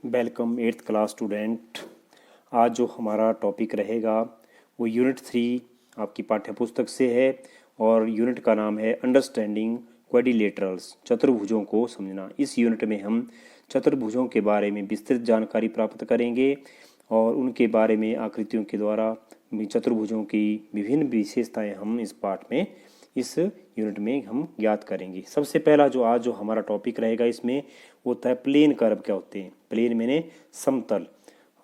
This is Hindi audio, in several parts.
Welcome eighth class student. आज जो हमारा टॉपिक रहेगा वो यूनिट 3 आपकी पाठ्यपुस्तक से है और यूनिट का नाम है अंडरस्टैंडिंग क्वाड्रिलेटरल्स, चतुर्भुजों को समझना। इस यूनिट में हम चतुर्भुजों के बारे में विस्तृत जानकारी प्राप्त करेंगे और उनके बारे में आकृतियों के द्वारा चतुर्भुजों की विभिन्न विशेषताएं हम इस पाठ में इस यूनिट में हम ज्ञात करेंगे। सबसे पहला जो आज जो हमारा टॉपिक रहेगा इसमें वो होता है प्लेन कर्व क्या होते हैं। प्लेन मैंने समतल,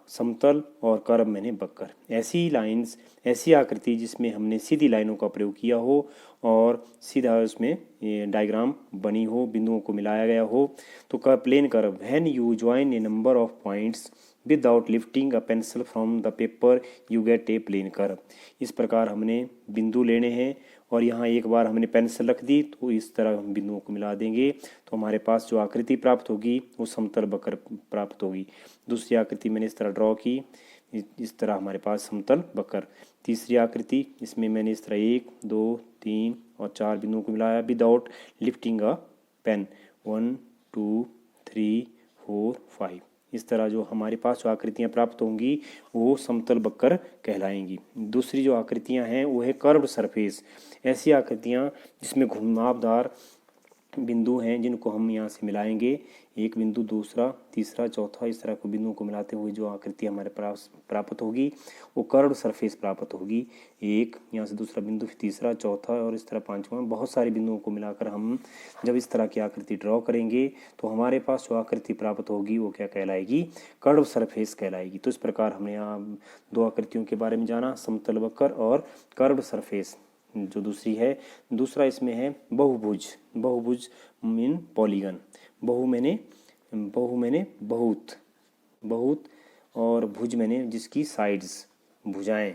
समतल और कर्व मैंने वक्र। ऐसी लाइंस, ऐसी आकृति जिसमें हमने सीधी लाइनों का प्रयोग किया हो और सीधा उसमें डायग्राम बनी हो, बिंदुओं को मिलाया गया हो, तो plane curve when you join a number of points without lifting a pencil from the paper you get a plane curve. इस प्रकार हमने बिंदु लेने हैं और यहाँ एक बार हमने पेंसिल रख दी तो इस तरह हम बिंदुओं को मिला देंगे तो हमारे पास जो आकृति प्राप्त होगी वो समतल वक्र प्राप्त होगी। दूसरी आकृति मैंने इस तरह ड्रॉ की, इस तरह हमारे पास समतल वक्र। तीसरी आकृति, इसमें मैंने इस तरह 1 2 3 और 4 बिंदुओं को मिलाया विदाउट लिफ्टिंग अ पेन, 1 2 3 4 5। इस तरह जो हमारे पास जो आकृतियाँ प्राप्त होंगी वो समतल वक्र कहलाएंगी। दूसरी जो आकृतियाँ हैं वो है कर्व्ड सरफेस। ऐसी आकृतियाँ जिसमें घुमावदार बिंदु हैं जिनको हम यहाँ से मिलाएंगे, एक बिंदु, दूसरा, तीसरा, चौथा, इस तरह को बिंदुओं को मिलाते हुए जो आकृति हमारे पास प्राप्त होगी वो कर्व्ड सरफेस प्राप्त होगी। एक यहाँ से दूसरा बिंदु, फिर तीसरा, चौथा और इस तरह पांचवा, बहुत सारे बिंदुओं को मिलाकर हम जब इस तरह की आकृति ड्रॉ करेंगे तो हमारे पास जो आकृति प्राप्त होगी वो क्या कहलाएगी, कर्व्ड सरफेस कहलाएगी। तो इस प्रकार हमने यहाँ दो आकृतियों के बारे में जाना, समतल वक्र और कर्व्ड सरफेस। जो दूसरी है, दूसरा इसमें है बहुभुज। बहुभुज मीन पॉलीगन। बहु मैंने बहुत, बहुत, और भुज मैंने जिसकी साइड्स, भुजाएं।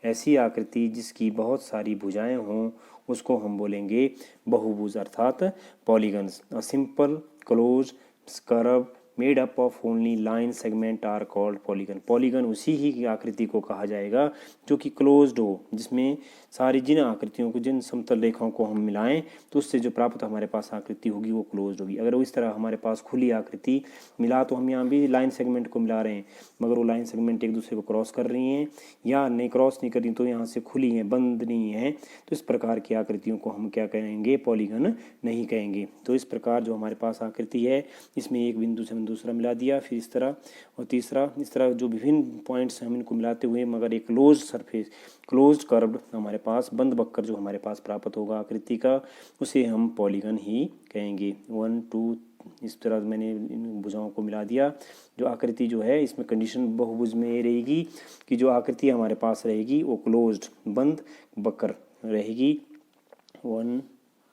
ऐसी आकृति जिसकी बहुत सारी भुजाएं हों उसको हम बोलेंगे बहुभुज अर्थात polygons. A simple close curve made up of only line segment are called polygon. Polygon उसी ही की आकृति को कहा जाएगा जो कि क्लोज्ड हो, जिसमें सारी जिन आकृतियों को, जिन समतल रेखाओं को हम मिलाएं तो उससे जो प्राप्त हमारे पास आकृति होगी वो क्लोज्ड होगी। अगर वो इस तरह हमारे पास खुली आकृति मिला तो हम यहाँ भी लाइन सेगमेंट को मिला रहे हैं मगर वो लाइन सेगमेंट एक दूसरे को क्रॉस कर रही हैं या नहीं क्रॉस नहीं कर रही, तो यहाँ से खुली हैं, बंद नहीं है, तो इस प्रकार की आकृतियों को हम क्या कहेंगे, पॉलीगन नहीं कहेंगे। तो इस प्रकार जो हमारे पास आकृति है इसमें एक बिंदु से दूसरा मिला दिया, फिर इस तरह और तीसरा, इस तरह जो विभिन्न पॉइंट्स हम इनको मिलाते हुए मगर एक क्लोज सरफेस, क्लोज्ड कर्व्ड हमारे पास बंद वक्र जो हमारे पास प्राप्त होगा आकृति का, उसे हम पॉलीगन ही कहेंगे। 1 2 इस तरह मैंने इन भुजाओं को मिला दिया। जो आकृति जो है इसमें कंडीशन बहुभुज में ये रहेगी कि जो आकृति हमारे पास रहेगी वो क्लोज्ड, बंद वक्र रहेगी। 1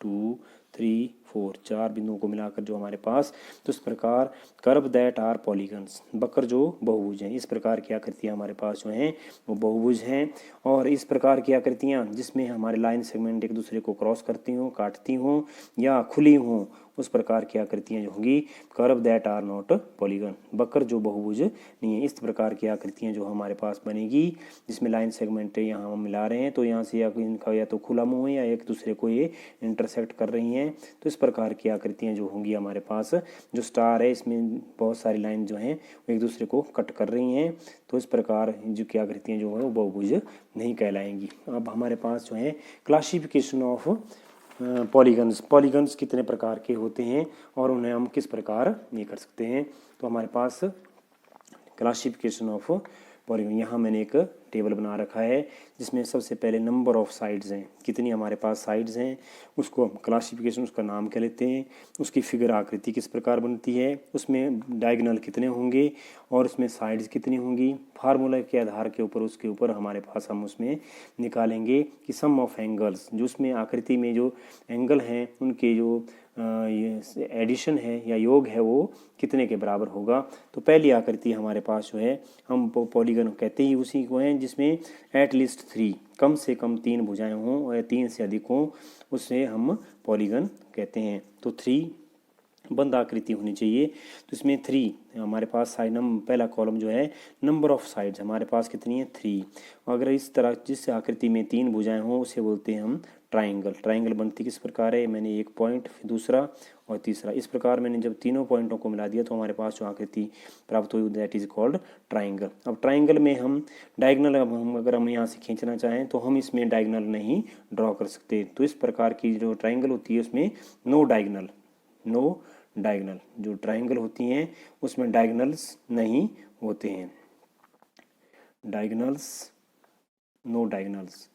2 3 4 4 बिंदुओं को मिलाकर जो हमारे पास, तो इस प्रकार कर्व दैट आर पॉलीगन्स, वक्र जो बहुभुज हैं, इस प्रकार की आकृतियाँ हमारे पास जो हैं वो बहुभुज हैं। और इस प्रकार की आकृतियाँ जिसमें हमारे लाइन सेगमेंट एक दूसरे को क्रॉस करती हों, काटती हों या खुली हों, उस प्रकार की आकृतियाँ जो होंगी curve that are not polygon, वक्र जो बहुभुज नहीं है। इस प्रकार की आकृतियाँ जो हमारे पास बनेगी जिसमें लाइन सेगमेंट यहाँ हम मिला रहे हैं तो यहाँ से या इनका या तो खुला मुँह है या एक दूसरे को ये इंटरसेक्ट कर रही हैं, तो इस प्रकार की आकृतियाँ जो होंगी हमारे पास, जो स्टार है इसमें बहुत सारी लाइन जो हैं वो एक दूसरे को कट कर रही हैं, तो इस प्रकार जो की आकृतियाँ जो हैं वो बहुभुज नहीं कहलाएंगी। अब हमारे पास जो है क्लासिफिकेशन ऑफ पॉलीगन्स, पॉलीगन्स कितने प्रकार के होते हैं और उन्हें हम किस प्रकार ये कर सकते हैं। तो हमारे पास क्लासिफिकेशन ऑफ पॉलीगन, यहाँ मैंने एक टेबल बना रखा है जिसमें सबसे पहले नंबर ऑफ साइड्स हैं, कितनी हमारे पास साइड्स हैं उसको हम क्लासिफिकेशन, उसका नाम क्या लेते हैं, उसकी फिगर आकृति किस प्रकार बनती है, उसमें डायगोनल कितने होंगे और उसमें साइड्स कितनी होंगी, फार्मूला के आधार के ऊपर उसके ऊपर हमारे पास हम उसमें निकालेंगे कि सम ऑफ एंगल्स, जो उसमें आकृति में जो एंगल हैं उनके जो ये एडिशन है या योग है वो कितने के बराबर होगा। तो पहली आकृति हमारे पास जो है हम पॉलीगन कहते ही उसी को हैं जिसमें एट लीस्ट 3, कम से कम 3 भुजाएं हों और 3 से अधिक हों, उससे हम पॉलीगन कहते हैं। तो 3 बंद आकृति होनी चाहिए। तो इसमें 3 हमारे पास साइड पहला कॉलम जो है नंबर ऑफ साइड्स हमारे पास कितनी है 3। अगर इस तरह जिस आकृति में 3 भुजाएं हों उसे बोलते हैं हम ट्राइंगल। ट्राइंगल बनती किस प्रकार है, मैंने एक पॉइंट फिर दूसरा और तीसरा, इस प्रकार मैंने जब तीनों पॉइंटों को मिला दिया तो हमारे पास जो आकृति प्राप्त हुई दैट इज कॉल्ड ट्राइंगल। अब ट्राइंगल में हम डायगनल अगर हम यहाँ से खींचना चाहें तो हम इसमें डायगनल नहीं ड्रॉ कर सकते। तो इस प्रकार की जो ट्राइंगल होती है उसमें नो डायगनल जो ट्राइंगल होती हैं उसमें डायगनल्स नहीं होते हैं, नो डायगनल्स।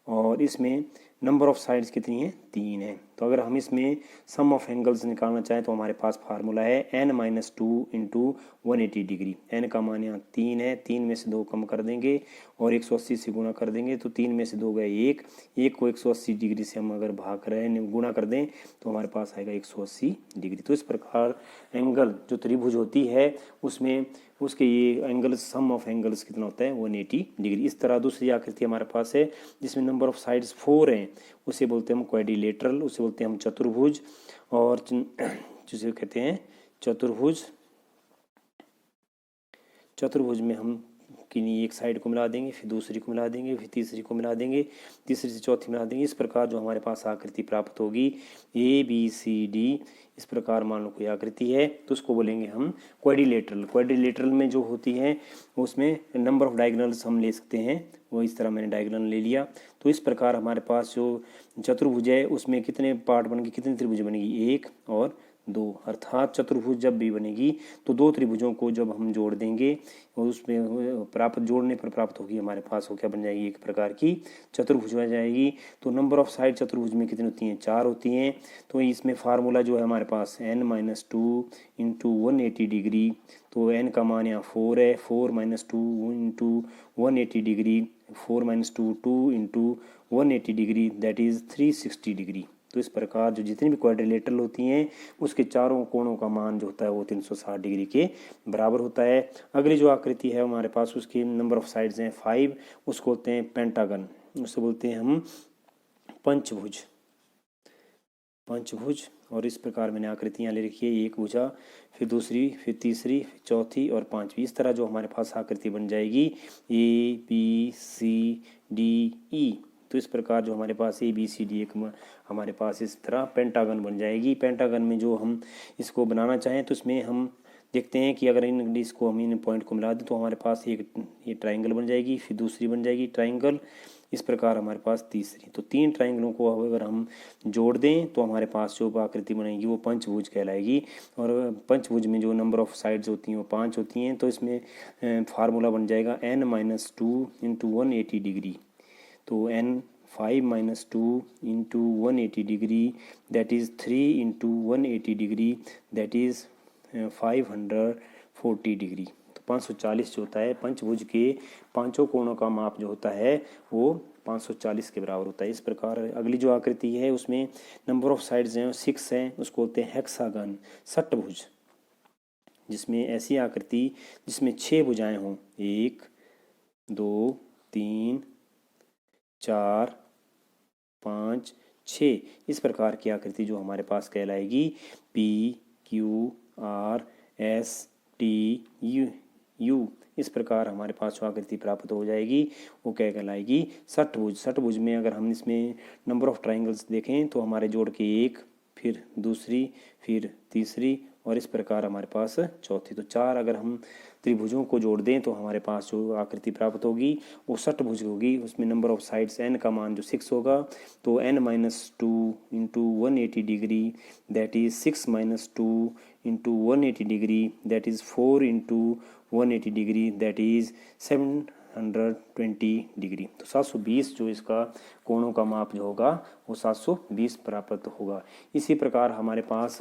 और इसमें नंबर ऑफ साइड्स कितनी है 3 है। तो अगर हम इसमें सम ऑफ एंगल्स निकालना चाहें तो हमारे पास फार्मूला है n-2 इंटू 180 डिग्री। n का मान यहाँ 3 है, 3 में से 2 कम कर देंगे और 180 से गुणा कर देंगे तो 3 में से 2 गए 1 को 180 डिग्री से हम अगर भाग कर रहे हैं गुणा कर दें तो हमारे पास आएगा 180 डिग्री। तो इस प्रकार एंगल जो त्रिभुज होती है उसमें उसके ये एंगल सम ऑफ एंगल्स कितना होता है 180 डिग्री। इस तरह दूसरी आकृति हमारे पास है जिसमें नंबर ऑफ साइड्स 4 हैं, उसे बोलते हैं हम क्वाड्रिलेटरल, उसे बोलते हैं हम चतुर्भुज। और जिसे कहते हैं चतुर्भुज में हम किन्हीं एक साइड को मिला देंगे फिर दूसरी को मिला देंगे फिर तीसरी को मिला देंगे तीसरी से चौथी मिला देंगे। इस प्रकार जो हमारे पास आकृति प्राप्त होगी ABCD, इस प्रकार मान लो कोई आकृति है तो उसको बोलेंगे हम क्वाड्रिलेटरल में जो होती है उसमें नंबर ऑफ डायगोनल्स हम ले सकते हैं, वो इस तरह मैंने डायगोनल ले लिया। तो इस प्रकार हमारे पास जो चतुर्भुज है उसमें कितने पार्ट बनेंगे, कितनी त्रिभुज बनेगी 1 और 2, अर्थात चतुर्भुज जब भी बनेगी तो 2 त्रिभुजों को जब हम जोड़ देंगे और उसमें जोड़ने पर प्राप्त होगी हमारे पास वो क्या बन जाएगी, एक प्रकार की चतुर्भुज बन जाएगी। तो नंबर ऑफ साइड चतुर्भुज में कितनी होती हैं 4 होती हैं। तो इसमें फार्मूला जो है हमारे पास n-2 इंटू 180 डिग्री, तो n का मान यहाँ 4 है, 4-2 into 180 degree, 4-2 2 into 180 degree that is 360 degree. तो इस प्रकार जो जितनी भी क्वाड्रिलेटरल होती हैं उसके चारों कोणों का मान जो होता है वो 360 डिग्री के बराबर होता है। अगली जो आकृति है हमारे पास उसकी नंबर ऑफ साइड्स हैं 5, उसको बोलते हैं पेंटागन, उससे बोलते हैं हम पंचभुज। और इस प्रकार मैंने आकृतियाँ ले रखी है, एक भुजा फिर दूसरी फिर तीसरी फिर चौथी और पांचवी, इस तरह जो हमारे पास आकृति बन जाएगी ABCDE। तो इस प्रकार जो हमारे पास ABCD एक हमारे पास इस तरह पेंटागन बन जाएगी। पेंटागन में जो हम इसको बनाना चाहें तो इसमें हम देखते हैं कि अगर इसको हम इन पॉइंट को मिला दें तो हमारे पास एक ये ट्राइंगल बन जाएगी, फिर दूसरी बन जाएगी ट्राइंगल, इस प्रकार हमारे पास तीसरी। तो 3 ट्राइंगलों को अगर हम जोड़ दें तो हमारे पास जो आकृति बनेगी वो पंचभुज कहलाएगी। और पंचभुज में जो नंबर ऑफ साइड्स होती हैं वो 5 होती हैं। तो इसमें फार्मूला बन जाएगा n-2 इंटू 180 डिग्री। तो n 5-2 into 180 degree that is 3 into 180 degree that is 540 degree. तो 540 जो होता है पंचभुज के पांचों कोणों का माप जो होता है वो 540 के बराबर होता है। इस प्रकार अगली जो आकृति है उसमें नंबर ऑफ साइड्स हैं 6 हैं, उसको बोलते हैं हेक्सागन, षटभुज, जिसमें ऐसी आकृति जिसमें 6 भुजाएं हों, 1 2 3 4 5 6, इस प्रकार की आकृति जो हमारे पास कहलाएगी PQRSTU। इस प्रकार हमारे पास जो आकृति प्राप्त हो जाएगी वो क्या कहलाएगी षटभुज। षटभुज में अगर हम इसमें नंबर ऑफ ट्राइंगल्स देखें तो हमारे जोड़ के 1 फिर दूसरी फिर तीसरी और इस प्रकार हमारे पास चौथी। तो 4 अगर हम त्रिभुजों को जोड़ दें तो हमारे पास जो आकृति प्राप्त होगी वो षटभुज होगी। उसमें नंबर ऑफ साइड्स n का मान जो 6 होगा तो n-2 into 180 degree that is 6-2 into 180 degree that is 4 into 180 degree that is 720 degree. तो 720 जो इसका कोणों का माप जो होगा वो 720 प्राप्त होगा। इसी प्रकार हमारे पास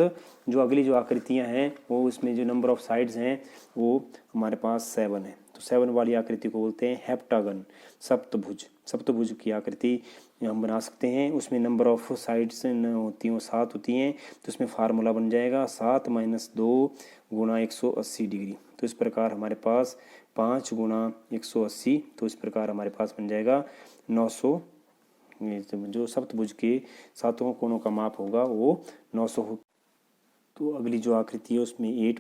जो अगली जो आकृतियां हैं वो इसमें जो नंबर ऑफ साइड्स हैं वो हमारे पास 7 है। तो 7 वाली आकृति को बोलते हैं हेप्टागन, सप्तभुज। सप्तभुज की आकृति हम बना सकते हैं। उसमें नंबर ऑफ साइड्स होती हैं वो 7 होती हैं। तो इसमें फार्मूला बन जाएगा 7-2 गुणा 180 डिग्री। तो इस प्रकार हमारे पास 5 गुणा 180, तो इस प्रकार हमारे पास बन जाएगा 900। जो सप्तभुज के 7 कोणों का माप होगा वो 900 तो अगली जो आकृति है उसमें 8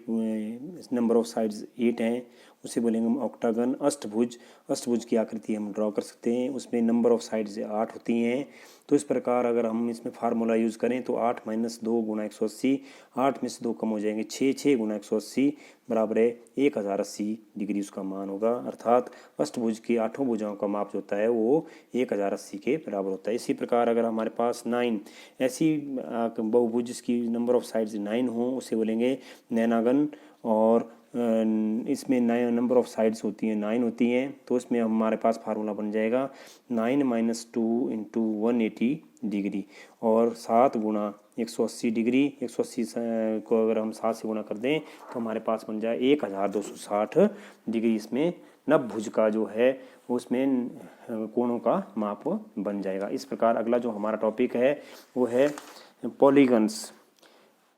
नंबर ऑफ साइड्स 8 हैं, उसे बोलेंगे हम ऑक्टागन। अष्टभुज, अष्टभुज की आकृति हम ड्रॉ कर सकते हैं, उसमें नंबर ऑफ साइड्स 8 होती हैं। तो इस प्रकार अगर हम इसमें फार्मूला यूज़ करें तो 8 - 2 × 180, 8 में से 2 कम हो जाएंगे 6, 6 × 180 बराबर है 1080 डिग्री उसका मान होगा। अर्थात अष्टभुज की 8 भुजाओं का माप जो होता है वो 1080 के बराबर होता है। इसी प्रकार अगर हमारे पास 9 ऐसी बहुभुज जिसकी नंबर ऑफ साइड्स 9 हो उसे बोलेंगे नैनागन। और इसमें 9 नंबर ऑफ साइड्स होती हैं 9 होती हैं, तो इसमें हमारे पास फार्मूला बन जाएगा 9 - 2 × 180 डिग्री और 7 × 180 डिग्री। 180 को अगर हम 7 से गुणा कर दें तो हमारे पास बन जाए 1260 डिग्री। इसमें नवभुज का जो है उसमें कोणों का माप बन जाएगा। इस प्रकार अगला जो हमारा टॉपिक है वो है पॉलीगन्स।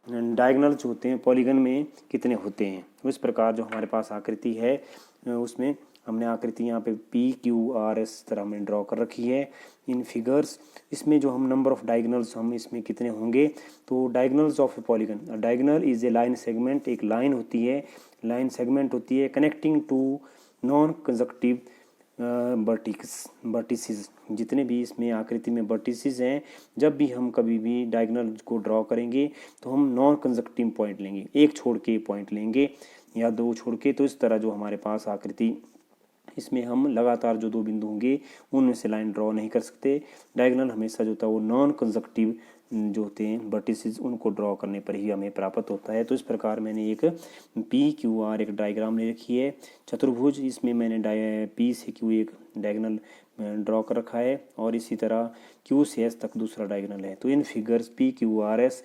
डायगोनल जो होते हैं पॉलीगन में कितने होते हैं। इस प्रकार जो हमारे पास आकृति है उसमें हमने आकृति यहाँ पे PQRS तरह हमने ड्रॉ कर रखी है इन फिगर्स। इसमें जो हम नंबर ऑफ डायगोनल्स हम इसमें कितने होंगे, तो diagonals of a polygon, diagonal is a line segment, एक लाइन होती है, लाइन सेगमेंट होती है connecting two non conjunctive vertices. जितने भी इसमें आकृति में वर्टिसेस हैं, जब भी हम कभी भी डायगोनल को ड्रॉ करेंगे तो हम नॉन कंजक्टिव पॉइंट लेंगे, एक छोड़ के पॉइंट लेंगे या 2 छोड़ के। तो इस तरह जो हमारे पास आकृति इसमें हम लगातार जो 2 बिंदु होंगे उनमें से लाइन ड्रॉ नहीं कर सकते। डायगोनल हमेशा जो होता है वो नॉन कंजक्टिव जो होते हैं वर्टिसेस उनको ड्रॉ करने पर ही हमें प्राप्त होता है। तो इस प्रकार मैंने एक PQR एक डायग्राम ले रखी है चतुर्भुज, इसमें मैंने P से Q एक डायगोनल ड्रॉ कर रखा है और इसी तरह Q से S तक दूसरा डायगोनल है। तो इन फिगर्स PQRS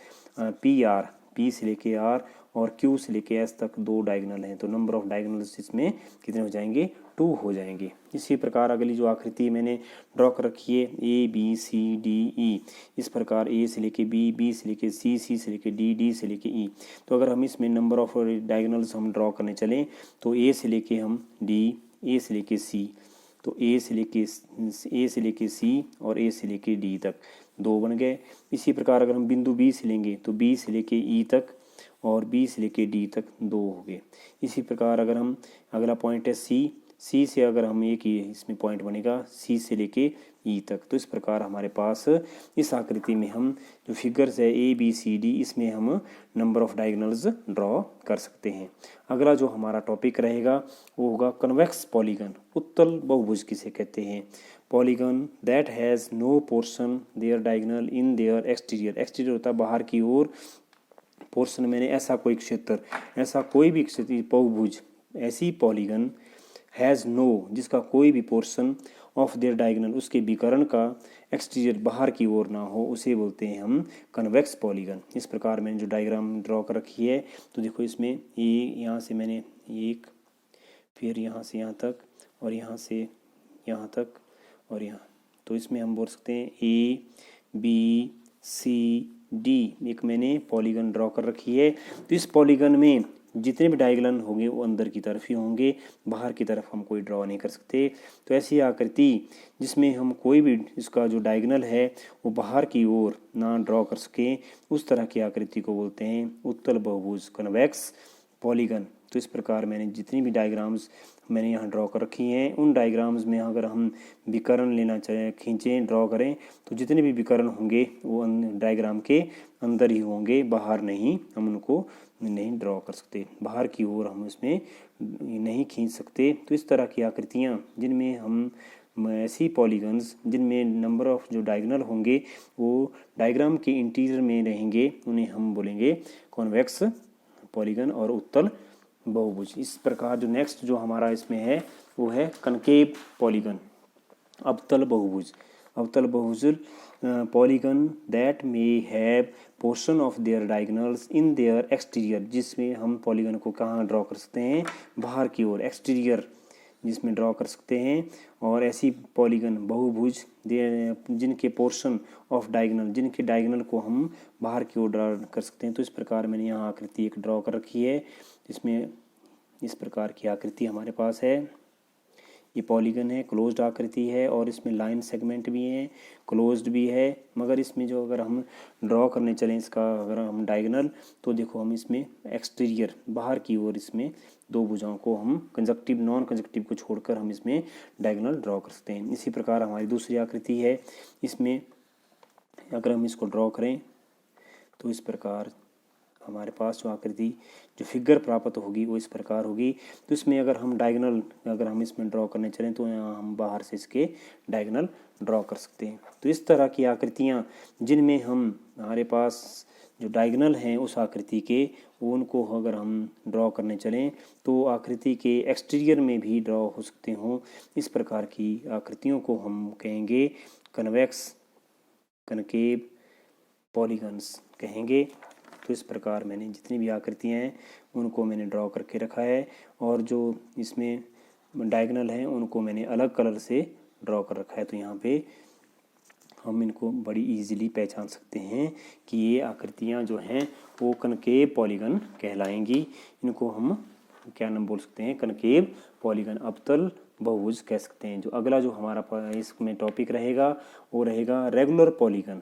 PR P से लेके R और Q से लेके S तक 2 डायगोनल हैं, तो नंबर ऑफ डायगोनल्स इसमें कितने हो जाएंगे, 2 हो जाएंगे। इसी प्रकार अगली जो आकृति मैंने ड्रॉ कर रखी है ABCDE, इस प्रकार A से लेके B, B से लेके C, C से लेके D, D से लेके E। तो अगर हम इसमें नंबर ऑफ डायगोनल्स हम ड्रॉ करने चलें तो A से लेके हम D, A से लेके C, तो A से लेके C और A से लेके D तक 2 बन गए। इसी प्रकार अगर हम बिंदु B से लेंगे तो B से लेके E तक और B से लेके D तक 2 हो गए। इसी प्रकार अगर हम अगला पॉइंट है C से अगर हम एक ही इसमें पॉइंट बनेगा C से लेके E तक। तो इस प्रकार हमारे पास इस आकृति में हम जो फिगर्स है ABCD इसमें हम नंबर ऑफ डायगोनल्स ड्रॉ कर सकते हैं। अगला जो हमारा टॉपिक रहेगा वो होगा कन्वेक्स पॉलीगन, उत्तल बहुभुज किसे कहते हैं। Polygon that has no portion their diagonal in their exterior, exterior होता है बाहर की ओर, पोर्शन मैंने ऐसा कोई क्षेत्र, ऐसा कोई भी क्षेत्र बहुभुज, ऐसी पॉलीगन हैज़ नो जिसका कोई भी पोर्शन ऑफ देयर डायगोनल उसके विकर्ण का एक्सटीरियर बाहर की ओर ना हो उसे बोलते हैं हम कन्वेक्स पॉलीगन। इस प्रकार मैंने जो डायग्राम ड्रॉ कर रखी है तो देखो इसमें ये यहाँ से मैंने एक, फिर यहाँ से यहाँ तक और यहाँ से यहाँ तक और यहाँ, तो इसमें हम बोल सकते हैं ABCD एक मैंने पॉलीगन ड्रॉ कर रखी है। तो इस पॉलीगन में जितने भी डायगोनल होंगे वो अंदर की तरफ ही होंगे, बाहर की तरफ हम कोई ड्रॉ नहीं कर सकते। तो ऐसी आकृति जिसमें हम कोई भी इसका जो डायगोनल है वो बाहर की ओर ना ड्रॉ कर सके उस तरह की आकृति को बोलते हैं उत्तल बहुभुज, कन्वेक्स पॉलीगन। तो इस प्रकार मैंने जितनी भी डायग्राम्स मैंने यहाँ ड्रॉ कर रखी हैं उन डायग्राम्स में अगर हम विकर्ण लेना चाहें, खींचें, ड्रॉ करें तो जितने भी विकर्ण होंगे वो डायग्राम के अंदर ही होंगे, बाहर नहीं, हम उनको नहीं ड्रॉ कर सकते, बाहर की ओर हम इसमें नहीं खींच सकते। तो इस तरह की आकृतियाँ जिनमें हम ऐसी पॉलीगन्स जिनमें नंबर ऑफ जो डायगोनल होंगे वो डायग्राम के इंटीरियर में रहेंगे उन्हें हम बोलेंगे कॉन्वेक्स पॉलीगन और उत्तल बहुभुज। इस प्रकार जो नेक्स्ट जो हमारा इसमें है वो है कनकेव पॉलीगन, अवतल बहुभुज। अवतल बहुभुज polygon that may have portion of their diagonals in their exterior, जिसमें हम पॉलीगन को कहाँ ड्रॉ कर सकते हैं, बाहर की ओर, एक्सटीरियर जिसमें ड्रॉ कर सकते हैं। और ऐसी पॉलीगन बहुभुज जिनके पोर्शन ऑफ डायगोनल, जिनके डायगोनल को हम बाहर की ओर ड्रॉ कर सकते हैं। तो इस प्रकार मैंने यहाँ आकृति एक ड्रॉ कर रखी है, इसमें इस प्रकार की आकृति हमारे पास है ये पॉलीगन है, क्लोज्ड आकृति है और इसमें लाइन सेगमेंट भी हैं, क्लोज्ड भी है। मगर इसमें जो अगर हम ड्रॉ करने चलें इसका अगर हम डायगोनल, तो देखो हम इसमें एक्सटीरियर बाहर की ओर इसमें दो भुजाओं को हम कंजक्टिव नॉन कंजक्टिव को छोड़कर हम इसमें डायगोनल ड्रॉ कर सकते हैं। इसी प्रकार हमारी दूसरी आकृति है, इसमें अगर हम इसको ड्रॉ करें तो इस प्रकार हमारे पास जो आकृति जो फिगर प्राप्त होगी वो इस प्रकार होगी। तो इसमें अगर हम डायगोनल अगर हम इसमें ड्रॉ करने चलें तो यहाँ हम बाहर से इसके डायगोनल ड्रॉ कर सकते हैं। तो इस तरह की आकृतियाँ जिनमें हम हमारे पास जो डायगोनल हैं उस आकृति के उनको अगर हम ड्रॉ करने चलें तो आकृति के एक्सटीरियर में भी ड्रॉ हो सकते हों। इस प्रकार की आकृतियों को हम कहेंगे कन्वेक्स कनकेव पॉलीगन्स कहेंगे। तो इस प्रकार मैंने जितनी भी आकृतियाँ हैं उनको मैंने ड्रॉ करके रखा है और जो इसमें डायगोनल हैं उनको मैंने अलग कलर से ड्रॉ कर रखा है। तो यहाँ पे हम इनको बड़ी इजीली पहचान सकते हैं कि ये आकृतियाँ जो हैं वो कनकेव पॉलीगन कहलाएंगी। इनको हम क्या नाम बोल सकते हैं, कनकेव पॉलीगन, अवतल बहुभुज कह सकते हैं। जो अगला जो हमारा इसमें टॉपिक रहेगा वो रहेगा रेगुलर पॉलीगन,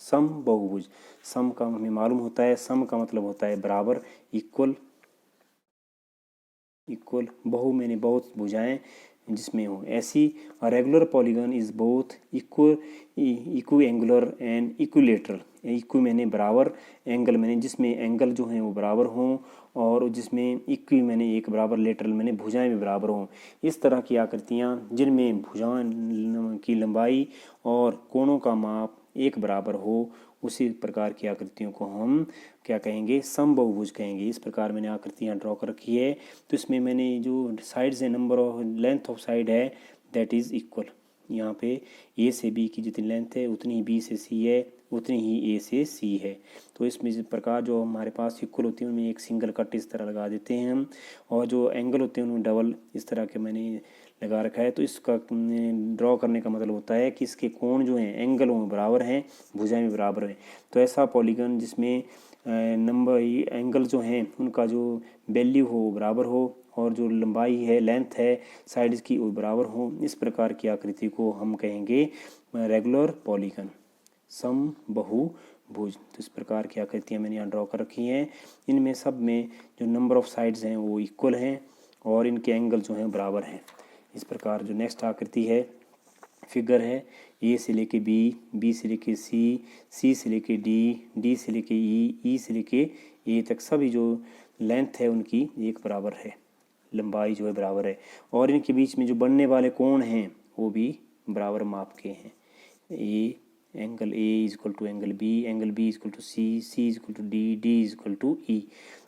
सम बहुभुज। सम का हमें मालूम होता है, सम का मतलब होता है बराबर, इक्वल। बहु मैंने बहुत भुजाएं जिसमें हो ऐसी। Regular polygon is both equiangular and equilateral. Equi मैंने बराबर, एंगल मैंने जिसमें एंगल जो हैं वो बराबर हों और जिसमें इक्वी मैंने एक बराबर, लेटरल मैंने भुजाएं भी बराबर हों। इस तरह की आकृतियाँ जिनमें भुजाओं की लंबाई और कोणों का माप एक बराबर हो, उसी प्रकार की आकृतियों को हम क्या कहेंगे, समबहुभुज कहेंगे। इस प्रकार मैंने आकृतियाँ ड्रॉ कर रखी है। तो इसमें मैंने जो साइड्स है, number of length of side है दैट इज़ इक्वल। यहाँ पे ए से बी की जितनी लेंथ है उतनी ही बी से सी है, उतनी ही ए से सी है। तो इसमें इस प्रकार जो हमारे पास इक्वल होती है उनमें एक सिंगल कट इस तरह लगा देते हैं हम, और जो एंगल होते हैं उनमें डबल इस तरह के मैंने लगा रखा है। तो इसका ड्रॉ करने का मतलब होता है कि इसके कोण जो हैं एंगल में बराबर हैं, भुजाएं भी बराबर हैं। तो ऐसा पॉलीगन जिसमें नंबर एंगल जो हैं उनका जो वैल्यू हो बराबर हो और जो लंबाई है, लेंथ है साइड्स की वो बराबर हो, इस प्रकार की आकृति को हम कहेंगे रेगुलर पॉलीगन, समबहुभुज। तो इस प्रकार की आकृतियाँ मैंने यहाँ ड्रॉ कर रखी हैं। इनमें सब में जो नंबर ऑफ साइड्स हैं वो इक्वल हैं और इनके एंगल जो हैं बराबर हैं। इस प्रकार जो नेक्स्ट आकृति है, फिगर है, ए से लेके बी, बी से लेके सी, सी से लेके डी, डी से लेके ई, ई से लेके ए तक सभी जो लेंथ है उनकी एक बराबर है, लंबाई जो है बराबर है, और इनके बीच में जो बनने वाले कोण हैं वो भी बराबर माप के हैं। A angle A is equal to angle B is equal to C, C is equal to D, D is equal to E.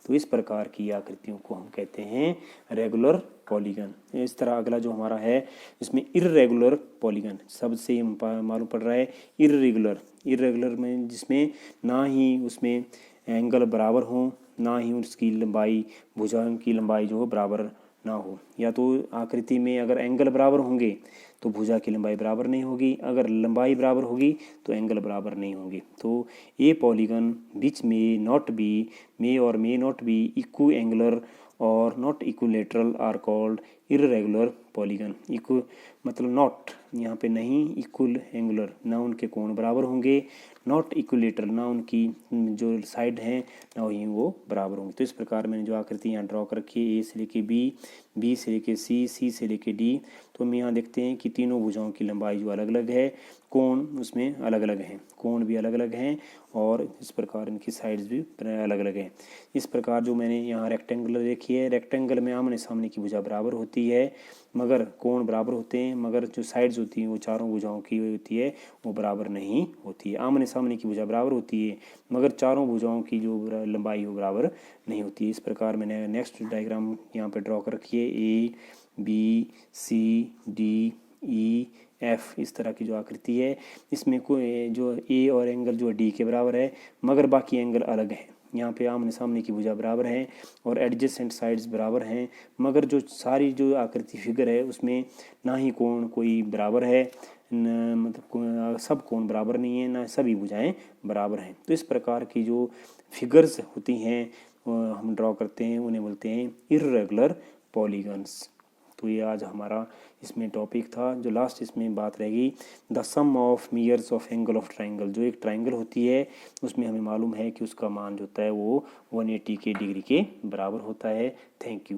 तो इस प्रकार की आकृतियों को हम कहते हैं रेगुलर पॉलीगन। इस तरह अगला जो हमारा है इसमें इर्रेगुलर पॉलीगन, सबसे मालूम पड़ रहा है इर्रेगुलर में जिसमें ना ही उसमें एंगल बराबर हो, ना ही उसकी लंबाई, भुजाओं की लंबाई जो हो बराबर ना हो। या तो आकृति में अगर एंगल बराबर होंगे तो भुजा की लंबाई बराबर नहीं होगी, अगर लंबाई बराबर होगी तो एंगल बराबर नहीं होंगे। तो ये पॉलीगन विच मे और may not be equiangular और not equilateral are called irregular polygon. Equi मतलब नॉट, यहाँ पे नहीं, इक्वल एंगुलर ना उनके कोण बराबर होंगे, नॉट इक्विलेटरल ना उनकी जो साइड हैं ना ही वो बराबर होंगे। तो इस प्रकार मैंने जो आकृति यहाँ ड्रॉ कर रखी है, ए से लेके बी, बी से लेके सी, सी से लेके डी, तो हम यहाँ देखते हैं कि तीनों भुजाओं की लंबाई जो अलग अलग है, कोण उसमें अलग अलग हैं, कोण भी अलग अलग हैं और इस प्रकार इनकी साइड्स भी अलग अलग हैं। इस प्रकार जो मैंने यहाँ रेक्टेंगुलर देखी है, रेक्टेंगल में आमने सामने की भुजा बराबर होती है मगर कोण बराबर होते हैं, मगर जो साइड्स होती हैं वो चारों भुजाओं की होती है वो बराबर नहीं होती है। आमने सामने की भुजा बराबर होती है मगर चारों भुजाओं की जो लंबाई वो बराबर नहीं होती है। इस प्रकार मैंने नेक्स्ट डायग्राम यहाँ पे ड्रॉ कर रखी है, A B C D E F, इस तरह की जो आकृति है इसमें कोई जो ए और एंगल जो डी के बराबर है मगर बाकी एंगल अलग है। यहाँ पे आमने सामने की भुजा बराबर है और एडजेसेंट साइड्स बराबर हैं, मगर जो सारी जो आकृति फिगर है उसमें ना ही कोण कोई बराबर है, मतलब सब कोण बराबर नहीं है, ना सभी भुजाएं बराबर हैं। तो इस प्रकार की जो फिगर्स होती हैं हम ड्रॉ करते हैं उन्हें बोलते हैं इर्रेगुलर पॉलीगन्स। तो ये आज हमारा इसमें टॉपिक था। जो लास्ट इसमें बात रहेगी, the sum of mirrors of angle of triangle. जो एक ट्राइंगल होती है उसमें हमें मालूम है कि उसका मान जो होता है वो 180 के डिग्री के बराबर होता है। Thank you.